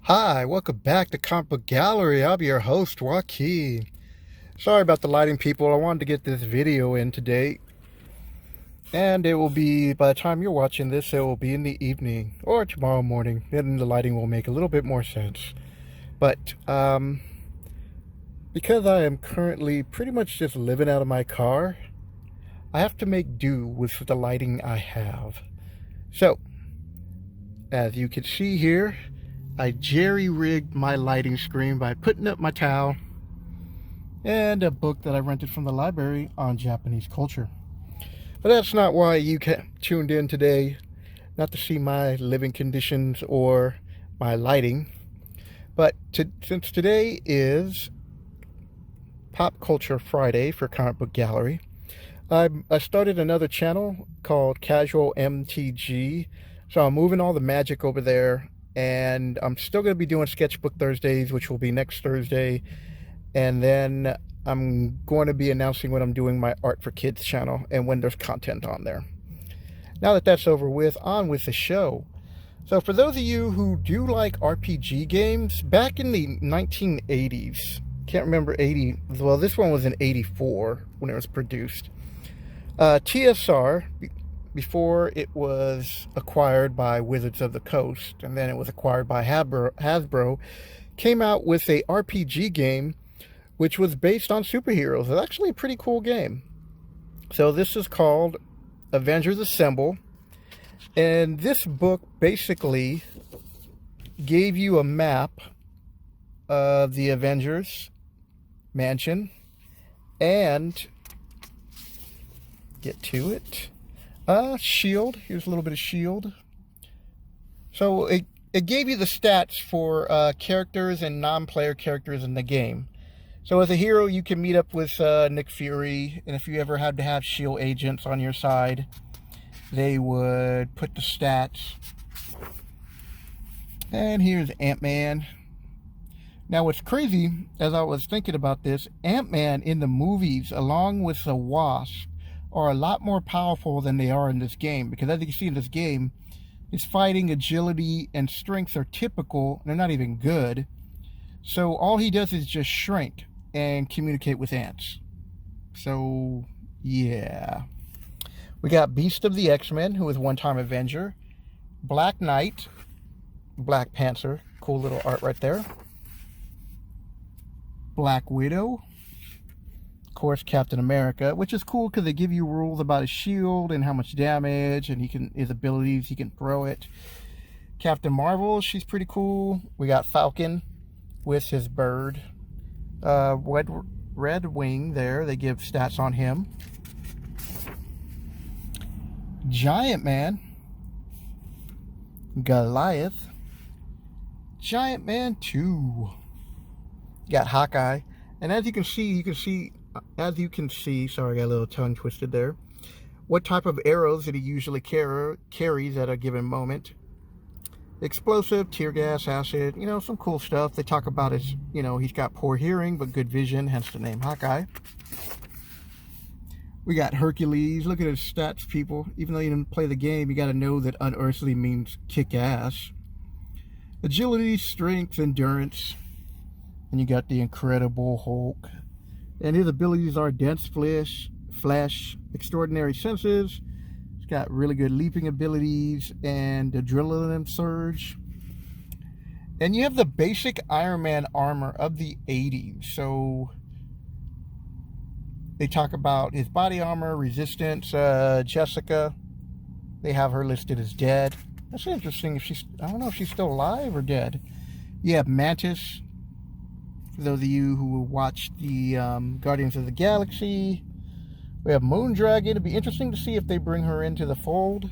Hi, welcome back to Comicbook Gallery. I'll be your host, Joaquin. Sorry about the lighting, people. I wanted to get this video in today. And it will be, by the time you're watching this, it will be in the evening or tomorrow morning. Then the lighting will make a little bit more sense. But, because I am currently pretty much just living out of my car, I have to make do with the lighting I have. So, as you can see here, I jerry-rigged my lighting screen by putting up my towel and a book that I rented from the library on Japanese culture. But that's not why you tuned in today, not to see my living conditions or my lighting. But since today is Pop Culture Friday for Comic Book Gallery, I started another channel called Casual MTG. So I'm moving all the magic over there. And I'm still going to be doing Sketchbook Thursdays, which will be next Thursday. And then I'm going to be announcing when I'm doing my Art for Kids channel and when there's content on there. Now that that's over with, on with the show. So for those of you who do like RPG games, back in the 1980s, can't remember 80, well, this one was in 84 when it was produced. TSR, before it was acquired by Wizards of the Coast, and then it was acquired by Hasbro, came out with a RPG game which was based on superheroes. It's actually a pretty cool game. So this is called Avengers Assemble, and this book basically gave you a map of the Avengers mansion, and get to it. Shield. Here's a little bit of Shield. So it gave you the stats for characters and non-player characters in the game. So as a hero, you can meet up with Nick Fury, and if you ever had to have Shield agents on your side, they would put the stats. And here's Ant-Man. Now what's crazy, as I was thinking about this, Ant-Man in the movies, along with the Wasp, are a lot more powerful than they are in this game, because as you can see in this game, his fighting, agility, and strength are typical. They're not even good. So all he does is just shrink and communicate with ants. So yeah, we got Beast of the X-Men, who is one-time Avenger, Black Knight, Black Panther, cool little art right there, Black Widow, of course, Captain America, which is cool because they give you rules about his shield and how much damage and his abilities, he can throw it. Captain Marvel, she's pretty cool. We got Falcon with his bird. Red Wing there, they give stats on him. Giant Man, Goliath, Giant Man 2. Got Hawkeye, and as you can see, sorry, I got a little tongue twisted there, what type of arrows that he usually carries at a given moment. Explosive, tear gas, acid, some cool stuff. They talk about his, he's got poor hearing, but good vision, hence the name Hawkeye. We got Hercules. Look at his stats, people. Even though you didn't play the game, you got to know that unearthly means kick ass. Agility, strength, endurance. And you got the Incredible Hulk. And his abilities are dense flesh, extraordinary senses. He's got really good leaping abilities and adrenaline surge. And you have the basic Iron Man armor of the 80s. So they talk about his body armor, resistance. Jessica, they have her listed as dead. That's interesting. I don't know if she's still alive or dead. You have Mantis. For those of you who watched the Guardians of the Galaxy, we have Moondragon. It'd be interesting to see if they bring her into the fold.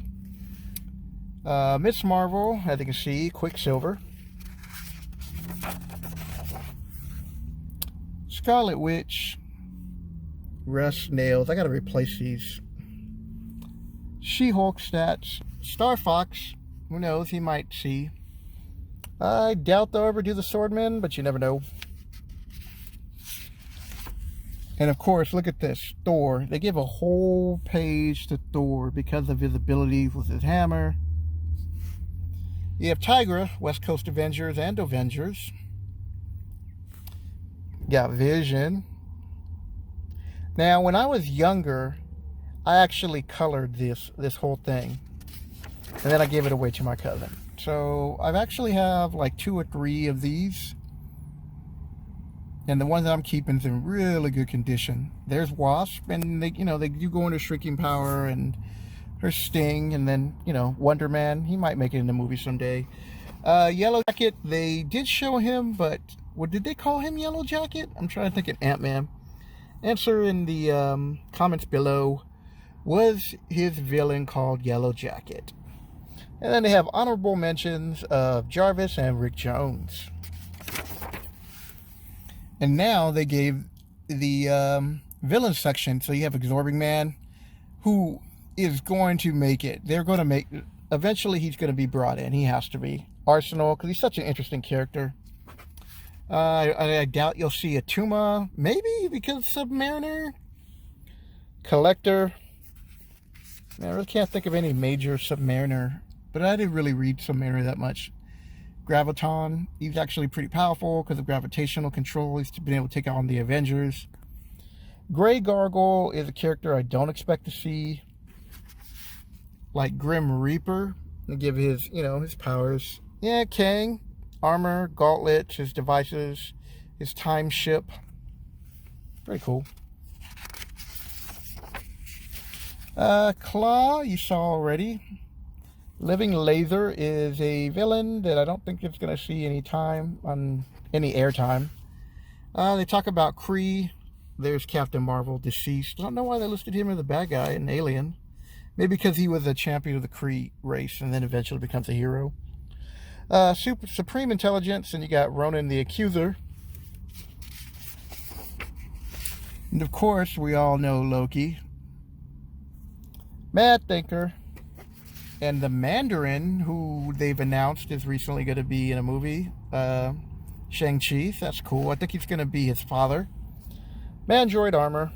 Miss Marvel, as you can see, Quicksilver. Scarlet Witch, Russ Nails. I gotta replace these. She-Hulk stats. Star Fox, who knows, he might see. I doubt they'll ever do the Swordman, but you never know. And of course, look at this, Thor. They give a whole page to Thor because of his abilities with his hammer. You have Tigra, West Coast Avengers and Avengers. You got Vision. Now, when I was younger, I actually colored this whole thing. And then I gave it away to my cousin. So I've actually have like 2 or 3 of these. And the one that I'm keeping is in really good condition. There's Wasp, and they do go into shrinking power, and her Sting, and then, Wonder Man. He might make it in the movie someday. Yellow Jacket, they did show him, but what did they call him? Yellow Jacket? I'm trying to think of Ant-Man. Answer in the comments below. Was his villain called Yellow Jacket? And then they have honorable mentions of Jarvis and Rick Jones. And now they gave the villain section. So you have Absorbing Man, who is going to make it. They're going to make... Eventually, he's going to be brought in. He has to be. Arsenal, because he's such an interesting character. I doubt you'll see a Tuma. Maybe, because Submariner. Collector. I really can't think of any major Submariner. But I didn't really read Submariner that much. Graviton, he's actually pretty powerful because of gravitational control. He's been able to take on the Avengers. Grey Gargoyle is a character I don't expect to see. Like Grim Reaper, and give his, his powers. Yeah, Kang, armor, gauntlets, his devices, his time ship. Very cool. Claw, you saw already. Living Laser is a villain that I don't think it's going to see any time on any airtime. They talk about Kree. There's Captain Marvel, deceased. I don't know why they listed him as the bad guy in Alien. Maybe because he was a champion of the Kree race and then eventually becomes a hero. Supreme Intelligence, and you got Ronan the Accuser. And of course, we all know Loki. Mad Thinker. And the Mandarin, who they've announced is recently going to be in a movie. Shang-Chi, that's cool. I think he's going to be his father. Mandroid armor.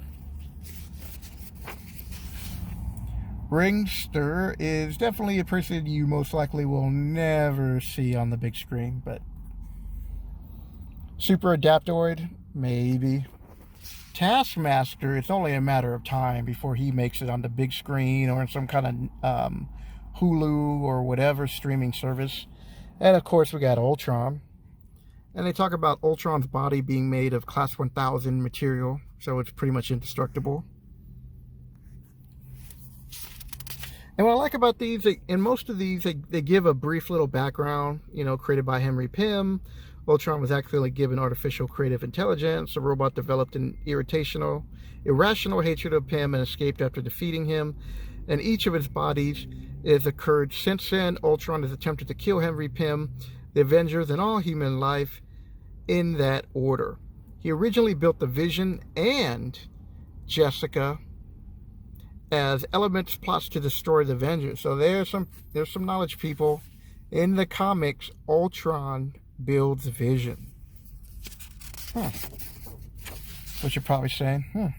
Ringster is definitely a person you most likely will never see on the big screen, but Super Adaptoid, maybe. Taskmaster, it's only a matter of time before he makes it on the big screen or in some kind of Hulu or whatever streaming service. And of course we got Ultron. And they talk about Ultron's body being made of Class 1000 material, so it's pretty much indestructible. And what I like about these, in most of these, they give a brief little background, created by Henry Pym. Ultron was actually given artificial creative intelligence. A robot developed an irrational hatred of Pym and escaped after defeating him. And each of his bodies has occurred since then. Ultron has attempted to kill Henry Pym, the Avengers, and all human life in that order. He originally built the Vision and Jessica as elements plots to destroy the Avengers. So there's some knowledge, people. In the comics, Ultron builds Vision. What you're probably saying.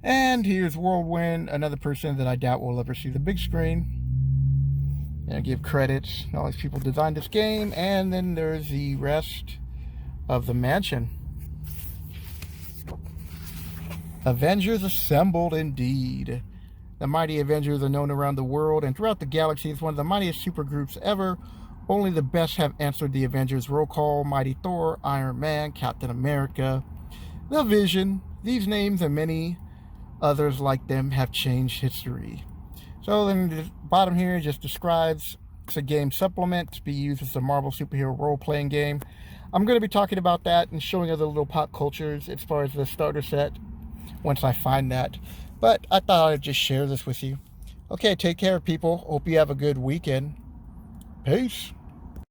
And here's Whirlwind, another person that I doubt will ever see the big screen. And I give credits. All these people designed this game. And then there's the rest of the mansion. Avengers Assembled, indeed. The mighty Avengers are known around the world and throughout the galaxy as one of the mightiest supergroups ever. Only the best have answered the Avengers roll call. Mighty Thor, Iron Man, Captain America, the Vision. These names and many others like them have changed history. So then the bottom here just describes it's a game supplement to be used as a Marvel superhero role-playing game. I'm going to be talking about that and showing other little pop cultures as far as the starter set once I find that. But I thought I'd just share this with you. Okay, take care, people. Hope you have a good weekend. Peace.